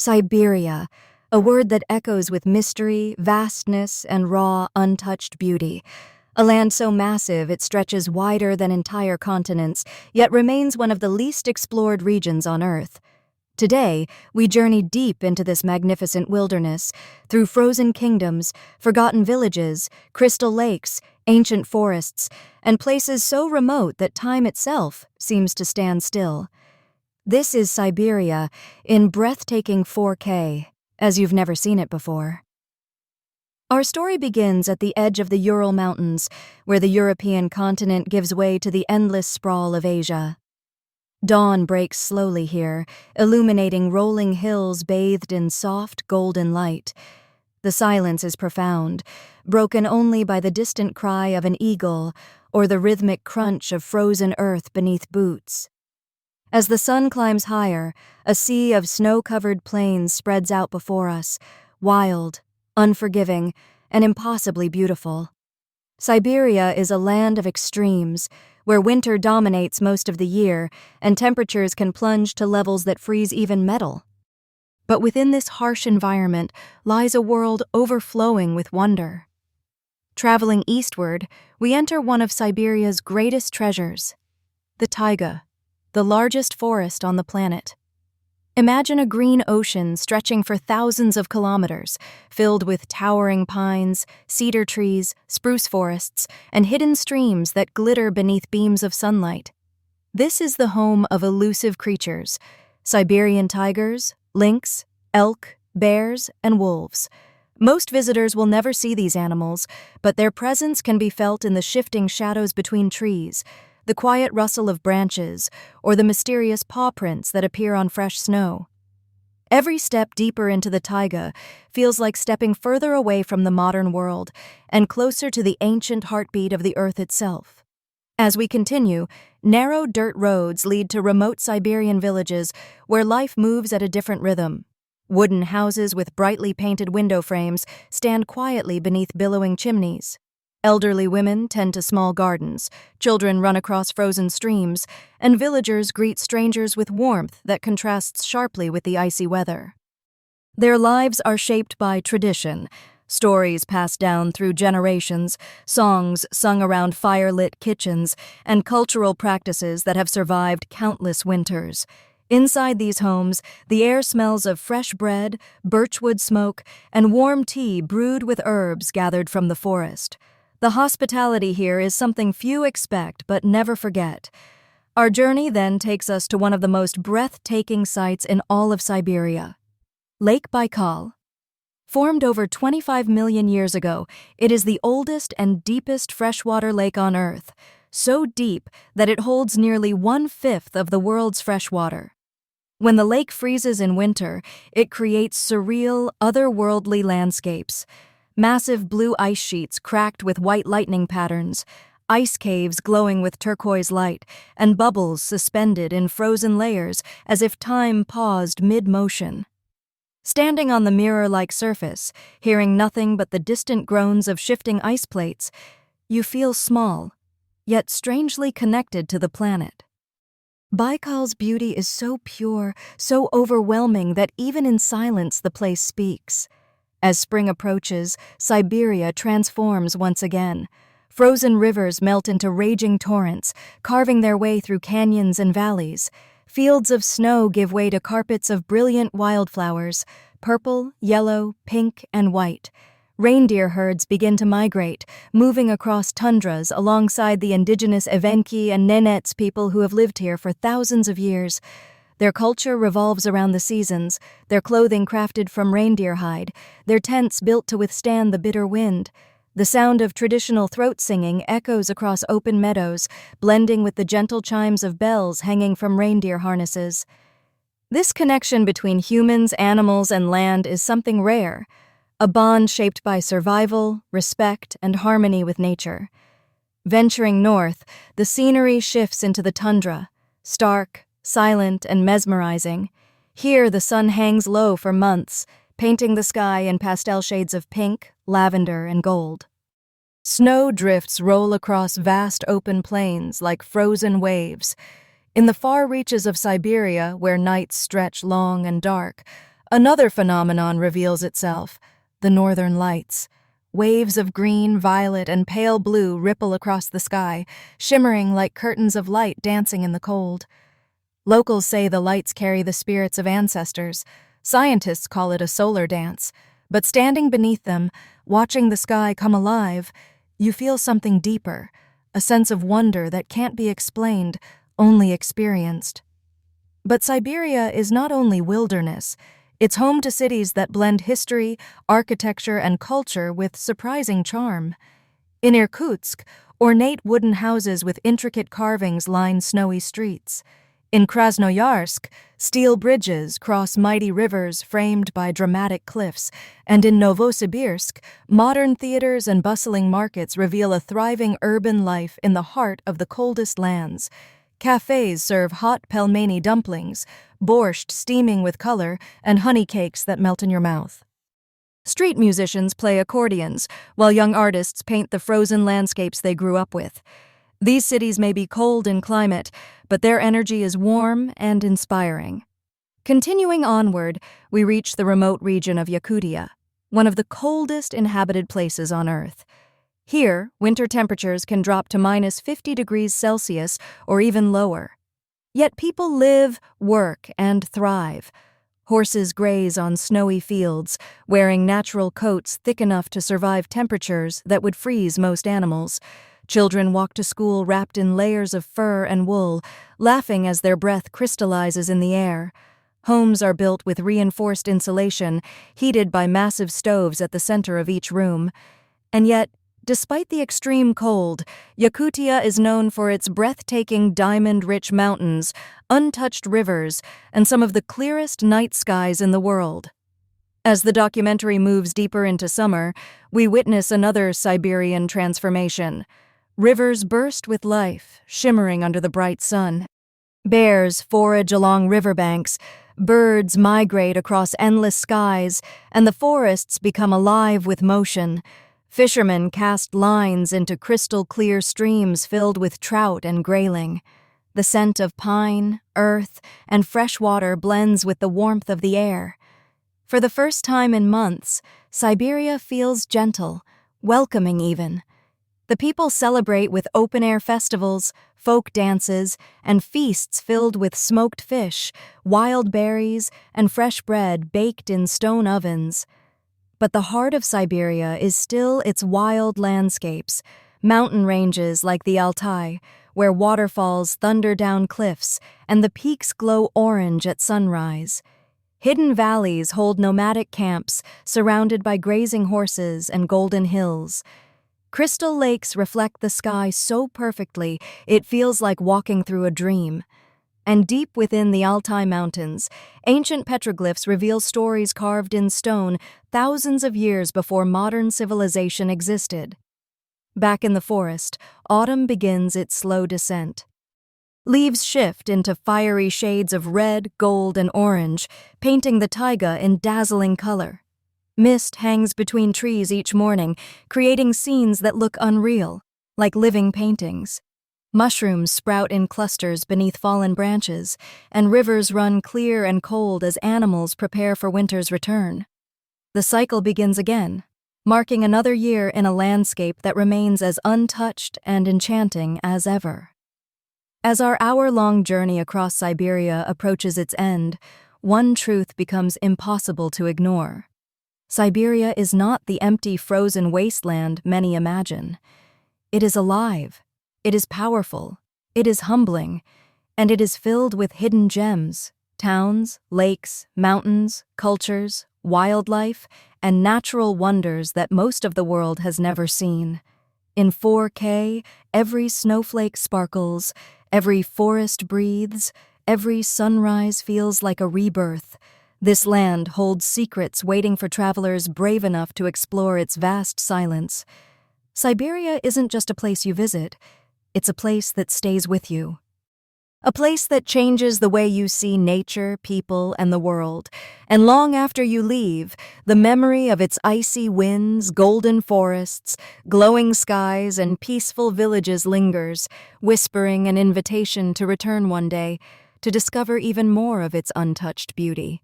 Siberia, a word that echoes with mystery, vastness, and raw, untouched beauty. A land so massive it stretches wider than entire continents, yet remains one of the least explored regions on Earth. Today, we journey deep into this magnificent wilderness, through frozen kingdoms, forgotten villages, crystal lakes, ancient forests, and places so remote that time itself seems to stand still. This is Siberia in breathtaking 4K, as you've never seen it before. Our story begins at the edge of the Ural Mountains, where the European continent gives way to the endless sprawl of Asia. Dawn breaks slowly here, illuminating rolling hills bathed in soft, golden light. The silence is profound, broken only by the distant cry of an eagle or the rhythmic crunch of frozen earth beneath boots. As the sun climbs higher, a sea of snow-covered plains spreads out before us, wild, unforgiving, and impossibly beautiful. Siberia is a land of extremes, where winter dominates most of the year and temperatures can plunge to levels that freeze even metal. But within this harsh environment lies a world overflowing with wonder. Traveling eastward, we enter one of Siberia's greatest treasures, the taiga, the largest forest on the planet. Imagine a green ocean stretching for thousands of kilometers, filled with towering pines, cedar trees, spruce forests, and hidden streams that glitter beneath beams of sunlight. This is the home of elusive creatures: Siberian tigers, lynx, elk, bears, and wolves. Most visitors will never see these animals, but their presence can be felt in the shifting shadows between trees, the quiet rustle of branches, or the mysterious paw prints that appear on fresh snow. Every step deeper into the taiga feels like stepping further away from the modern world and closer to the ancient heartbeat of the earth itself. As we continue, narrow dirt roads lead to remote Siberian villages where life moves at a different rhythm. Wooden houses with brightly painted window frames stand quietly beneath billowing chimneys. Elderly women tend to small gardens, children run across frozen streams, and villagers greet strangers with warmth that contrasts sharply with the icy weather. Their lives are shaped by tradition, stories passed down through generations, songs sung around fire-lit kitchens, and cultural practices that have survived countless winters. Inside these homes, the air smells of fresh bread, birchwood smoke, and warm tea brewed with herbs gathered from the forest. The hospitality here is something few expect but never forget. Our journey then takes us to one of the most breathtaking sights in all of Siberia, Lake Baikal. Formed over 25 million years ago, it is the oldest and deepest freshwater lake on Earth, so deep that it holds nearly 1/5 of the world's freshwater. When the lake freezes in winter, it creates surreal, otherworldly landscapes. Massive blue ice sheets cracked with white lightning patterns, ice caves glowing with turquoise light, and bubbles suspended in frozen layers as if time paused mid-motion. Standing on the mirror-like surface, hearing nothing but the distant groans of shifting ice plates, you feel small, yet strangely connected to the planet. Baikal's beauty is so pure, so overwhelming that even in silence the place speaks. As spring approaches, Siberia transforms once again. Frozen rivers melt into raging torrents, carving their way through canyons and valleys. Fields of snow give way to carpets of brilliant wildflowers, purple, yellow, pink, and white. Reindeer herds begin to migrate, moving across tundras alongside the indigenous Evenki and Nenets people who have lived here for thousands of years. Their culture revolves around the seasons, their clothing crafted from reindeer hide, their tents built to withstand the bitter wind. The sound of traditional throat singing echoes across open meadows, blending with the gentle chimes of bells hanging from reindeer harnesses. This connection between humans, animals, and land is something rare, a bond shaped by survival, respect, and harmony with nature. Venturing north, the scenery shifts into the tundra, stark, silent, and mesmerizing. Here the sun hangs low for months, painting the sky in pastel shades of pink, lavender, and gold. Snow drifts roll across vast open plains like frozen waves. In the far reaches of Siberia, where nights stretch long and dark, Another phenomenon reveals itself: the northern lights. Waves of green, violet, and pale blue ripple across the sky, shimmering like curtains of light dancing in the cold. Locals say the lights carry the spirits of ancestors. Scientists call it a solar dance. But standing beneath them, watching the sky come alive, you feel something deeper, a sense of wonder that can't be explained, only experienced. But Siberia is not only wilderness. It's home to cities that blend history, architecture, and culture with surprising charm. In Irkutsk, ornate wooden houses with intricate carvings line snowy streets. In Krasnoyarsk, steel bridges cross mighty rivers framed by dramatic cliffs. And in Novosibirsk, modern theaters and bustling markets reveal a thriving urban life in the heart of the coldest lands. Cafes serve hot pelmeni dumplings, borscht steaming with color, and honey cakes that melt in your mouth. Street musicians play accordions, while young artists paint the frozen landscapes they grew up with. These cities may be cold in climate, but their energy is warm and inspiring. Continuing onward, we reach the remote region of Yakutia, one of the coldest inhabited places on Earth. Here, winter temperatures can drop to -50 degrees Celsius or even lower. Yet people live, work, and thrive. Horses graze on snowy fields, wearing natural coats thick enough to survive temperatures that would freeze most animals. Children walk to school wrapped in layers of fur and wool, laughing as their breath crystallizes in the air. Homes are built with reinforced insulation, heated by massive stoves at the center of each room. And yet, despite the extreme cold, Yakutia is known for its breathtaking diamond-rich mountains, untouched rivers, and some of the clearest night skies in the world. As the documentary moves deeper into summer, we witness another Siberian transformation. Rivers burst with life, shimmering under the bright sun. Bears forage along riverbanks, birds migrate across endless skies, and the forests become alive with motion. Fishermen cast lines into crystal-clear streams filled with trout and grayling. The scent of pine, earth, and fresh water blends with the warmth of the air. For the first time in months, Siberia feels gentle, welcoming even. The people celebrate with open-air festivals, folk dances, and feasts filled with smoked fish, wild berries, and fresh bread baked in stone ovens. But the heart of Siberia is still its wild landscapes, mountain ranges like the Altai, where waterfalls thunder down cliffs and the peaks glow orange at sunrise. Hidden valleys hold nomadic camps surrounded by grazing horses and golden hills. Crystal lakes reflect the sky so perfectly it feels like walking through a dream. And deep within the Altai Mountains, ancient petroglyphs reveal stories carved in stone thousands of years before modern civilization existed. Back in the forest, autumn begins its slow descent. Leaves shift into fiery shades of red, gold, and orange, painting the taiga in dazzling color. Mist hangs between trees each morning, creating scenes that look unreal, like living paintings. Mushrooms sprout in clusters beneath fallen branches, and rivers run clear and cold as animals prepare for winter's return. The cycle begins again, marking another year in a landscape that remains as untouched and enchanting as ever. As our hour-long journey across Siberia approaches its end, one truth becomes impossible to ignore. Siberia is not the empty, frozen wasteland many imagine. It is alive. It is powerful, it is humbling, and it is filled with hidden gems, towns, lakes, mountains, cultures, wildlife, and natural wonders that most of the world has never seen. In 4K, every snowflake sparkles, every forest breathes, every sunrise feels like a rebirth. This land holds secrets waiting for travelers brave enough to explore its vast silence. Siberia isn't just a place you visit. It's a place that stays with you. A place that changes the way you see nature, people, and the world. And long after you leave, the memory of its icy winds, golden forests, glowing skies, and peaceful villages lingers, whispering an invitation to return one day, to discover even more of its untouched beauty.